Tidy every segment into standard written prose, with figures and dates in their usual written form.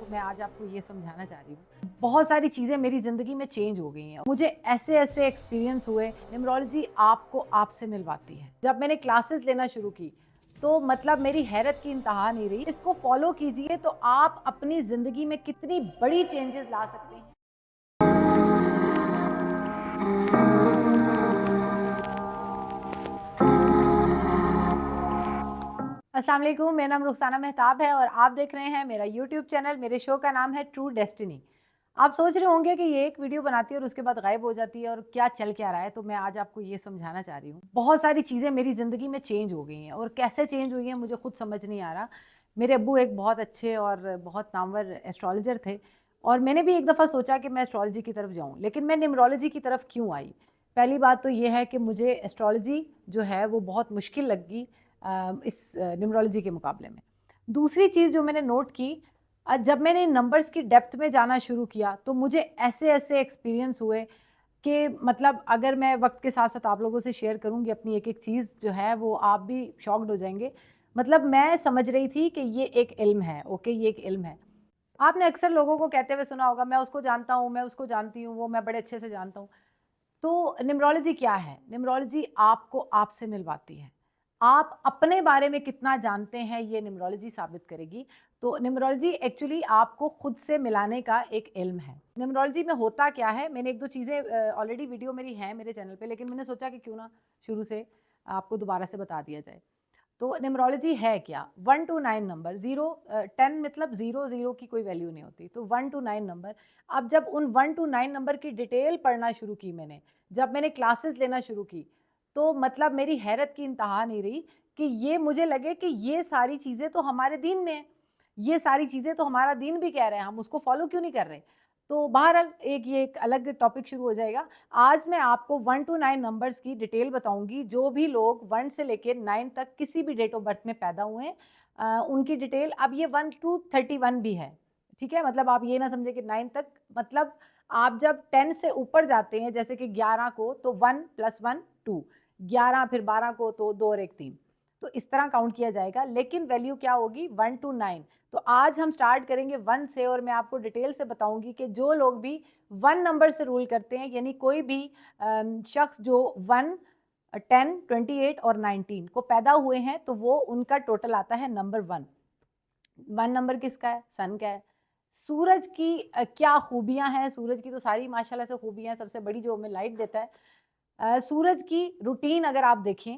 तो मैं आज आपको ये समझाना चाह रही हूँ। बहुत सारी चीज़ें मेरी ज़िंदगी में चेंज हो गई हैं। मुझे ऐसे एक्सपीरियंस हुए, न्यूमरोलॉजी आपको आपसे मिलवाती है। जब मैंने क्लासेस लेना शुरू की तो मतलब मेरी हैरत की इंतहा नहीं रही। इसको फॉलो कीजिए तो आप अपनी ज़िंदगी में कितनी बड़ी चेंजेस ला सकते हैं। अस्सलाम वालेकुम, मेरा नाम रुखसाना मेहताब है और आप देख रहे हैं मेरा यूट्यूब चैनल। मेरे शो का नाम है ट्रू डेस्टिनी। आप सोच रहे होंगे कि ये एक वीडियो बनाती है और उसके बाद गायब हो जाती है और क्या चल क्या रहा है, तो मैं आज आपको ये समझाना चाह रही हूँ। बहुत सारी चीज़ें मेरी ज़िंदगी में चेंज हो गई हैं और कैसे चेंज हुई हैं मुझे खुद समझ नहीं आ रहा। मेरे अब्बू एक बहुत अच्छे और बहुत नामवर एस्ट्रोलॉजर थे और मैंने भी एक दफ़ा सोचा कि मैं एस्ट्रोलॉजी की तरफ जाऊँ, लेकिन मैं न्यूमरोलॉजी की तरफ क्यों आई? पहली बात तो ये है कि मुझे एस्ट्रोलॉजी जो है वो बहुत मुश्किल लगी इस न्यूमरोलॉजी के मुकाबले में। दूसरी चीज़ जो मैंने नोट की, जब मैंने इन नंबर्स की डेप्थ में जाना शुरू किया तो मुझे ऐसे एक्सपीरियंस हुए कि मतलब अगर मैं वक्त के साथ साथ आप लोगों से शेयर करूंगी अपनी एक एक चीज़ जो है वो आप भी शॉक्ड हो जाएंगे। मतलब मैं समझ रही थी कि ये एक इल्म है, ओके, ये एक इल्म है। आपने अक्सर लोगों को कहते हुए सुना होगा, मैं उसको जानता हूँ, मैं उसको जानती हूँ, वो मैं बड़े अच्छे से जानता हूँ। तो न्यूमरोलॉजी क्या है? न्यूमरोलॉजी आपको आपसे मिलवाती है। आप अपने बारे में कितना जानते हैं ये न्यूमरोलॉजी साबित करेगी। तो न्यूमरोलॉजी एक्चुअली आपको खुद से मिलाने का एक इल्म है। न्यूमरोलॉजी में होता क्या है, मैंने 1-2 चीज़ें ऑलरेडी वीडियो मेरी हैं मेरे चैनल पे, लेकिन मैंने सोचा कि क्यों ना शुरू से आपको दोबारा से बता दिया जाए। तो न्यूमरोलॉजी है क्या? 1 टू 9 नंबर, 10 मतलब 0 की कोई वैल्यू नहीं होती, तो 1 टू 9 नंबर। अब जब उन 1 टू 9 नंबर की डिटेल पढ़ना शुरू की मैंने, जब मैंने क्लासेस लेना शुरू की, तो मतलब मेरी हैरत की इंतहा नहीं रही कि ये मुझे लगे कि ये सारी चीज़ें तो हमारे दीन में हैं, ये सारी चीज़ें तो हमारा दीन भी कह रहे हैं, हम उसको फॉलो क्यों नहीं कर रहे? तो बहरहाल ये एक अलग टॉपिक शुरू हो जाएगा। आज मैं आपको 1 टू 9 नंबर्स की डिटेल बताऊँगी, जो भी लोग 1 से लेके 9 तक किसी भी डेट ऑफ बर्थ में पैदा हुए हैं, उनकी डिटेल। अब ये 1 टू 31 भी है, ठीक है? मतलब आप ये ना समझें कि 9 तक, मतलब आप जब 10 से ऊपर जाते हैं, जैसे कि 11 को तो 1 + 1 2, 11 फिर 12 को तो 2 और 1 3, तो इस तरह काउंट किया जाएगा। लेकिन वैल्यू क्या होगी? 1 टू 9। तो आज हम स्टार्ट करेंगे 1 से और मैं आपको डिटेल से बताऊंगी कि जो लोग भी 1 नंबर से रूल करते हैं, यानी कोई भी शख्स जो 1, 10, 28 और 19 को पैदा हुए हैं, तो वो उनका टोटल आता है नंबर 1। 1 नंबर किसका है? सन का है। सूरज की क्या खूबियां हैं? सूरज की तो सारी माशाल्लाह से खूबियां हैं। सबसे बड़ी जो हमें लाइट देता है, सूरज की रूटीन अगर आप देखें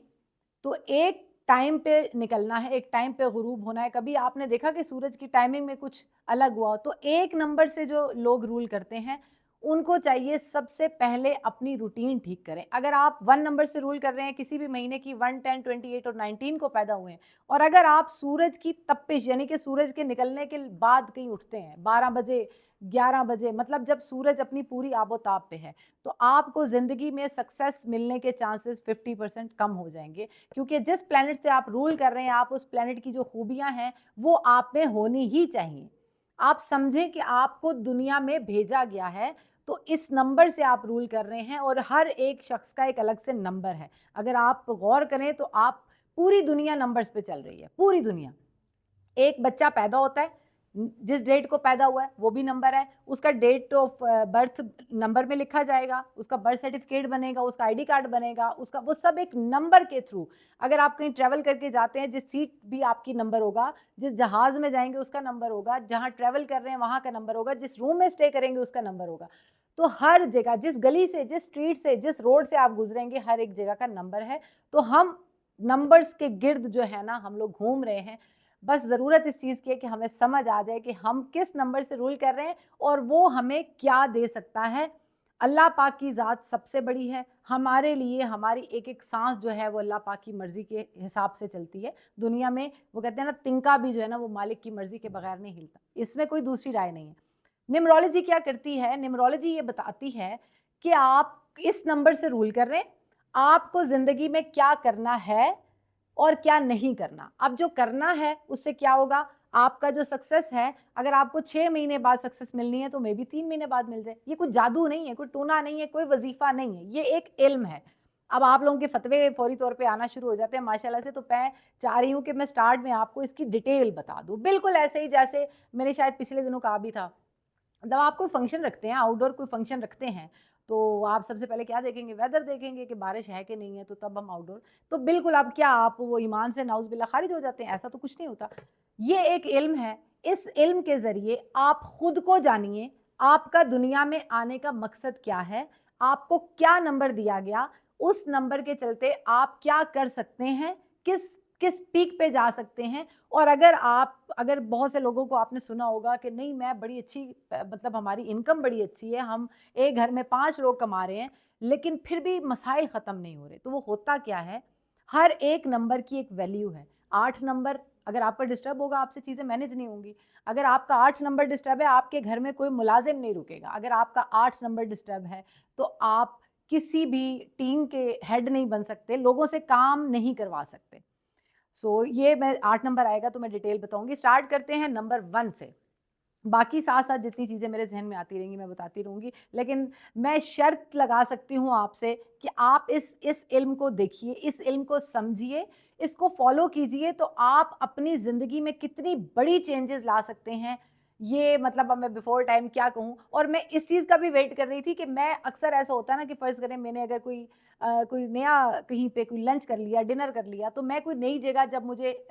तो एक टाइम पे निकलना है, एक टाइम पे गुरूब होना है। कभी आपने देखा कि सूरज की टाइमिंग में कुछ अलग हुआ हो? तो एक नंबर से जो लोग रूल करते हैं, उनको चाहिए सबसे पहले अपनी रूटीन ठीक करें। अगर आप 1 नंबर से रूल कर रहे हैं, किसी भी महीने की 1, 10, 28 और 19 को पैदा हुए हैं, और अगर आप सूरज की तपिश यानी कि सूरज के निकलने के बाद कहीं उठते हैं 12 बजे, 11 बजे, मतलब जब सूरज अपनी पूरी आबोताब पे है, तो आपको ज़िंदगी में सक्सेस मिलने के चांसेस 50% कम हो जाएँगे। क्योंकि जिस प्लैनेट से आप रूल कर रहे हैं, आप उस प्लैनेट की जो खूबियाँ हैं, वो आप में होनी ही चाहिए। आप समझें कि आपको दुनिया में भेजा गया है, तो इस नंबर से आप रूल कर रहे हैं और हर एक शख्स का एक अलग से नंबर है। अगर आप गौर करें तो आप पूरी दुनिया नंबर्स पे चल रही है, पूरी दुनिया। एक बच्चा पैदा होता है, जिस डेट को पैदा हुआ है वो भी नंबर है, उसका डेट ऑफ बर्थ नंबर में लिखा जाएगा, उसका बर्थ सर्टिफिकेट बनेगा, उसका आईडी कार्ड बनेगा, उसका वो सब एक नंबर के थ्रू। अगर आप कहीं ट्रैवल करके जाते हैं, जिस सीट भी आपकी नंबर होगा, जिस जहाज़ में जाएंगे उसका नंबर होगा, जहाँ ट्रैवल कर रहे हैं वहाँ का नंबर होगा, जिस रूम में स्टे करेंगे उसका नंबर होगा। तो हर जगह, जिस गली से, जिस स्ट्रीट से, जिस रोड से आप गुजरेंगे, हर एक जगह का नंबर है। तो हम नंबर्स के गिर्द जो है ना हम लोग घूम रहे हैं। बस ज़रूरत इस चीज़ की है कि हमें समझ आ जाए कि हम किस नंबर से रूल कर रहे हैं और वो हमें क्या दे सकता है। अल्लाह पाक की ज़ात सबसे बड़ी है। हमारे लिए हमारी एक-एक साँस जो है वो अल्लाह पाक की मर्ज़ी के हिसाब से चलती है। दुनिया में वो कहते हैं ना, तिनका भी जो है ना वो मालिक की मर्ज़ी के बगैर नहीं हिलता। इसमें कोई दूसरी राय नहीं है। न्यूमरोलॉजी क्या करती है? न्यूमरोलॉजी ये बताती है कि आप इस नंबर से रूल कर रहे हैं, आपको ज़िंदगी में क्या करना है और क्या नहीं करना। अब जो करना है उससे क्या होगा? आपका जो सक्सेस है, अगर आपको 6 महीने बाद सक्सेस मिलनी है तो मे बी 3 महीने बाद मिल जाए। ये कोई जादू नहीं है, कोई टूना नहीं है, कोई वजीफ़ा नहीं है, ये एक इल्म है। अब आप लोगों के फतवे फौरी तौर पे आना शुरू हो जाते हैं माशाल्लाह से, तो मैं चाह रही हूँ कि मैं स्टार्ट में आपको इसकी डिटेल बता दूँ, बिल्कुल ऐसे ही जैसे मैंने शायद पिछले दिनों कहा भी था। जब आप कोई फंक्शन रखते हैं, आउटडोर कोई फंक्शन रखते हैं, तो आप सबसे पहले क्या देखेंगे? वेदर देखेंगे कि बारिश है कि नहीं है, तो तब हम आउटडोर। तो बिल्कुल अब क्या आप वो ईमान से नाउज़ुबिल्लाह खारिज हो जाते हैं? ऐसा तो कुछ नहीं होता। ये एक इल्म है, इस इल्म के ज़रिए आप खुद को जानिए, आपका दुनिया में आने का मकसद क्या है, आपको क्या नंबर दिया गया, उस नंबर के चलते आप क्या कर सकते हैं, किस किस पीक पे जा सकते हैं। और अगर बहुत से लोगों को आपने सुना होगा कि नहीं मैं बड़ी अच्छी मतलब हमारी इनकम बड़ी अच्छी है, हम एक घर में 5 लोग कमा रहे हैं, लेकिन फिर भी मसाइल ख़त्म नहीं हो रहे, तो वो होता क्या है? हर एक नंबर की एक वैल्यू है। 8 नंबर अगर आपका डिस्टर्ब होगा, आपसे चीज़ें मैनेज नहीं होंगी। अगर आपका 8 नंबर डिस्टर्ब है, आपके घर में कोई मुलाज़िम नहीं रुकेगा। अगर आपका 8 नंबर डिस्टर्ब है, तो आप किसी भी टीम के हेड नहीं बन सकते, लोगों से काम नहीं करवा सकते। ये मैं 8 नंबर आएगा तो मैं डिटेल बताऊँगी। स्टार्ट करते हैं नंबर 1 से। बाकी साथ-साथ जितनी चीज़ें मेरे ज़हन में आती रहेंगी मैं बताती रहूँगी। लेकिन मैं शर्त लगा सकती हूँ आपसे कि आप इस इल्म को देखिए, इस इल्म को समझिए, इसको फ़ॉलो कीजिए, तो आप अपनी ज़िंदगी में कितनी बड़ी चेंजेज़ ला सकते हैं। ये मतलब अब मैं बिफ़ोर टाइम क्या कहूँ, और मैं इस चीज़ का भी वेट कर रही थी कि मैं अक्सर ऐसा होता है ना कि फ़र्ज़ करें मैंने अगर कोई नया कहीं पे कोई लंच कर लिया, डिनर कर लिया, तो मैं कोई नई जगह जब मुझे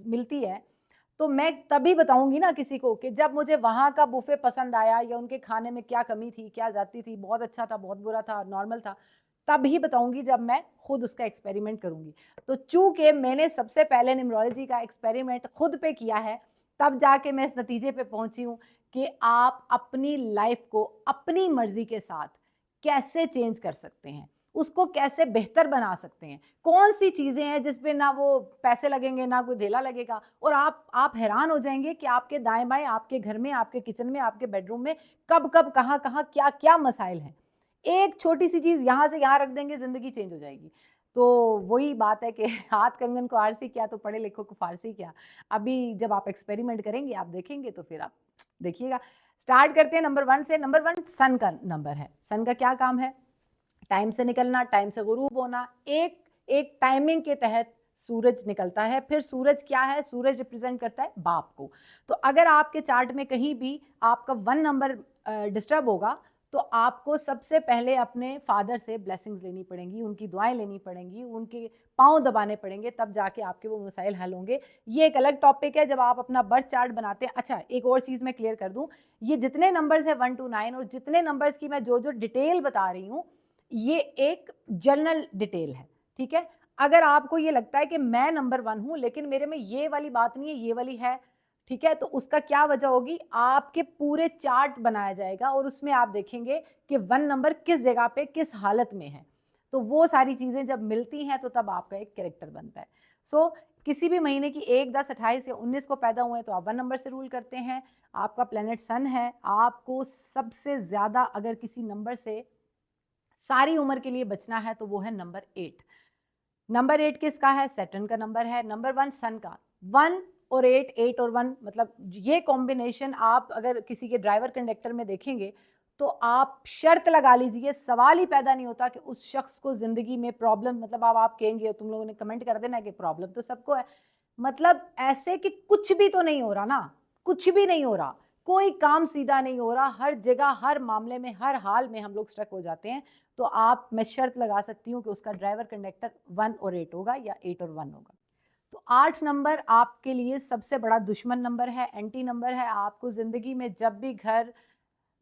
मिलती है, तो मैं तभी बताऊँगी ना किसी को कि जब मुझे वहाँ का बुफ़े पसंद आया या उनके खाने में क्या कमी थी, क्या ज़्यादती थी, बहुत अच्छा था, बहुत बुरा था, नॉर्मल था, तभी बताऊँगी जब मैं खुद उसका एक्सपेरिमेंट करूँगी। तो चूँकि मैंने सबसे पहले न्यूमरोलॉजी का एक्सपेरिमेंट खुद पे किया है, तब जाके मैं इस नतीजे पे पहुँची हूँ कि आप अपनी लाइफ़ को अपनी मर्ज़ी के साथ कैसे चेंज कर सकते हैं, उसको कैसे बेहतर बना सकते हैं। कौन-सी चीज़ें हैं जिस पे ना वो पैसे लगेंगे, ना कोई धेला लगेगा, और आप हैरान हो जाएँगे कि आपके दाएँ-बाएँ, आपके घर में, आपके किचन में, आपके बेडरूम में कब-कब, कहाँ-कहाँ, क्या-क्या मसाइल हैं। एक छोटी-सी चीज़ यहाँ से यहाँ रख देंगे, ज़िंदगी चेंज हो जाएगी। तो वही बात है कि हाथ कंगन को आरसी क्या तो पढ़े लिखों को फारसी क्या। अभी जब आप एक्सपेरिमेंट करेंगे, आप देखेंगे तो फिर आप देखिएगा। स्टार्ट करते हैं नंबर 1 से। नंबर 1 सन का नंबर है। सन का क्या काम है? टाइम से निकलना, टाइम से गुरूब होना, एक एक टाइमिंग के तहत सूरज निकलता है। फिर सूरज क्या है? सूरज रिप्रेजेंट करता है बाप को। तो अगर आपके चार्ट में कहीं भी आपका 1 नंबर डिस्टर्ब होगा, तो आपको सबसे पहले अपने फादर से ब्लेसिंग्स लेनी पड़ेंगी, उनकी दुआएँ लेनी पड़ेंगी, उनके पाँव दबाने पड़ेंगे, तब जाके आपके वो मसाइल हल होंगे। ये एक अलग टॉपिक है जब आप अपना बर्थ चार्ट बनाते हैं। अच्छा, एक और चीज़ मैं क्लियर कर दूँ, ये जितने नंबर्स हैं 1 टू 9 और जितने नंबर्स की मैं जो-जो डिटेल बता रही हूँ, ये एक जनरल डिटेल है, ठीक है? अगर आपको ये लगता है कि मैं नंबर 1 हूँ, लेकिन मेरे में ये वाली बात नहीं है, ये वाली है, ठीक है? तो उसका क्या वजह होगी? आपके पूरे चार्ट बनाया जाएगा और उसमें आप देखेंगे कि 1 नंबर किस जगह पे, किस हालत में है। तो वो सारी चीज़ें जब मिलती हैं, तो तब आपका एक कैरेक्टर बनता है। किसी भी महीने की 1, 10, 28 या 19 को पैदा हुए, तो आप 1 नंबर से रूल करते हैं। आपका प्लैनेट सन है, आपको सबसे ज़्यादा अगर किसी नंबर से सारी उम्र के लिए बचना है तो वो है नंबर 8। नंबर 8 किसका है? सैटर्न का नंबर है। नंबर 1 सन का। 1 और 8, 8 और 1 मतलब ये कॉम्बिनेशन आप अगर किसी के ड्राइवर कंडक्टर में देखेंगे, तो आप शर्त लगा लीजिए, सवाल ही पैदा नहीं होता कि उस शख्स को ज़िंदगी में प्रॉब्लम, मतलब अब आप कहेंगे, तुम लोगों ने कमेंट कर देना कि प्रॉब्लम तो सबको है। मतलब ऐसे कि कुछ भी तो नहीं हो रहा ना, कुछ भी नहीं हो रहा। कोई काम सीधा नहीं हो रहा, हर जगह, हर मामले में, हर हाल में हम लोग स्ट्रक हो जाते हैं। तो आप मैं शर्त लगा सकती हूँ कि उसका ड्राइवर कंडक्टर 1 और 8 होगा या 8 और 1 होगा। तो 8 नंबर आपके लिए सबसे बड़ा दुश्मन नंबर है, एंटी नंबर है। आपको ज़िंदगी में जब भी घर,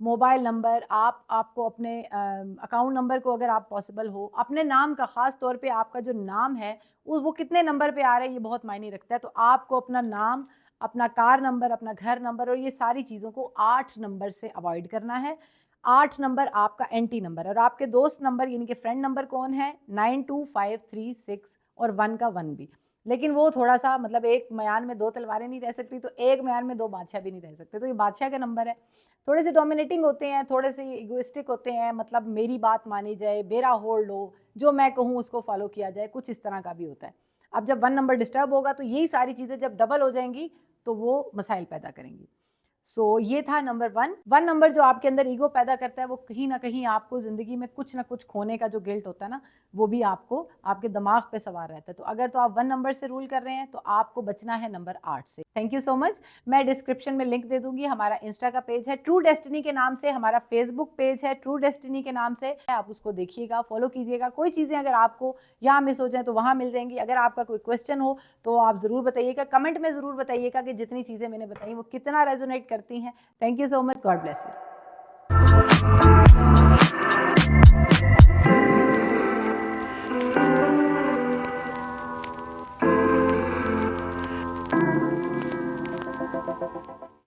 मोबाइल नंबर, आपको अपने अकाउंट नंबर को अगर आप पॉसिबल हो, अपने नाम का ख़ास तौर पे आपका जो नाम है, वो कितने नंबर पे आ रहा है, ये बहुत मायने रखता है। तो आपको अपना नाम, अपना कार नंबर, अपना घर नंबर और ये सारी चीज़ों को 8 नंबर से अवॉइड करना है। 8 नंबर आपका एंटी नंबर है और आपके दोस्त नंबर यानी कि फ्रेंड नंबर कौन है? 9, 2, 5, 3, 6 और 1 का 1 भी। लेकिन वो थोड़ा-सा मतलब एक मयान में 2 तलवारें नहीं रह सकती, तो एक मयान में 2 बादशाह भी नहीं रह सकते। तो ये बादशाह का नंबर है। थोड़े से डोमिनेटिंग होते हैं, थोड़े से इगोइस्टिक होते हैं, मतलब मेरी बात मानी जाए, मेरा होल्ड हो, जो मैं कहूँ उसको फॉलो किया जाए, कुछ इस तरह का भी होता है। अब जब 1 नंबर डिस्टर्ब होगा तो यही सारी चीज़ें जब डबल हो जाएँगी, तो वो मसाइल पैदा करेंगी। सो ये था नंबर 1 नंबर जो आपके अंदर ईगो पैदा करता है, वो कहीं ना कहीं आपको ज़िंदगी में कुछ ना कुछ खोने का जो गिल्ट होता है ना, वो भी आपको आपके दिमाग पे सवार रहता है। तो अगर तो आप 1 नंबर से रूल कर रहे हैं तो आपको बचना है नंबर 8 से। Thank you so much. मैं डिस्क्रिप्शन में लिंक दे दूंगी, हमारा इंस्टा का पेज है ट्रू डेस्टिनी के नाम से, हमारा फेसबुक पेज है ट्रू डेस्टिनी के नाम से, आप उसको देखिएगा, फॉलो कीजिएगा। कोई चीज़ें अगर आपको यहाँ मिस हो जाए तो वहाँ मिल जाएंगी। अगर आपका कोई क्वेश्चन हो तो आप ज़रूर बताइएगा, कमेंट में ज़रूर बताइएगा कि जितनी चीज़ें मैंने बताई वो कितना रेजोनेट करती हैं। Thank you so much. God bless you.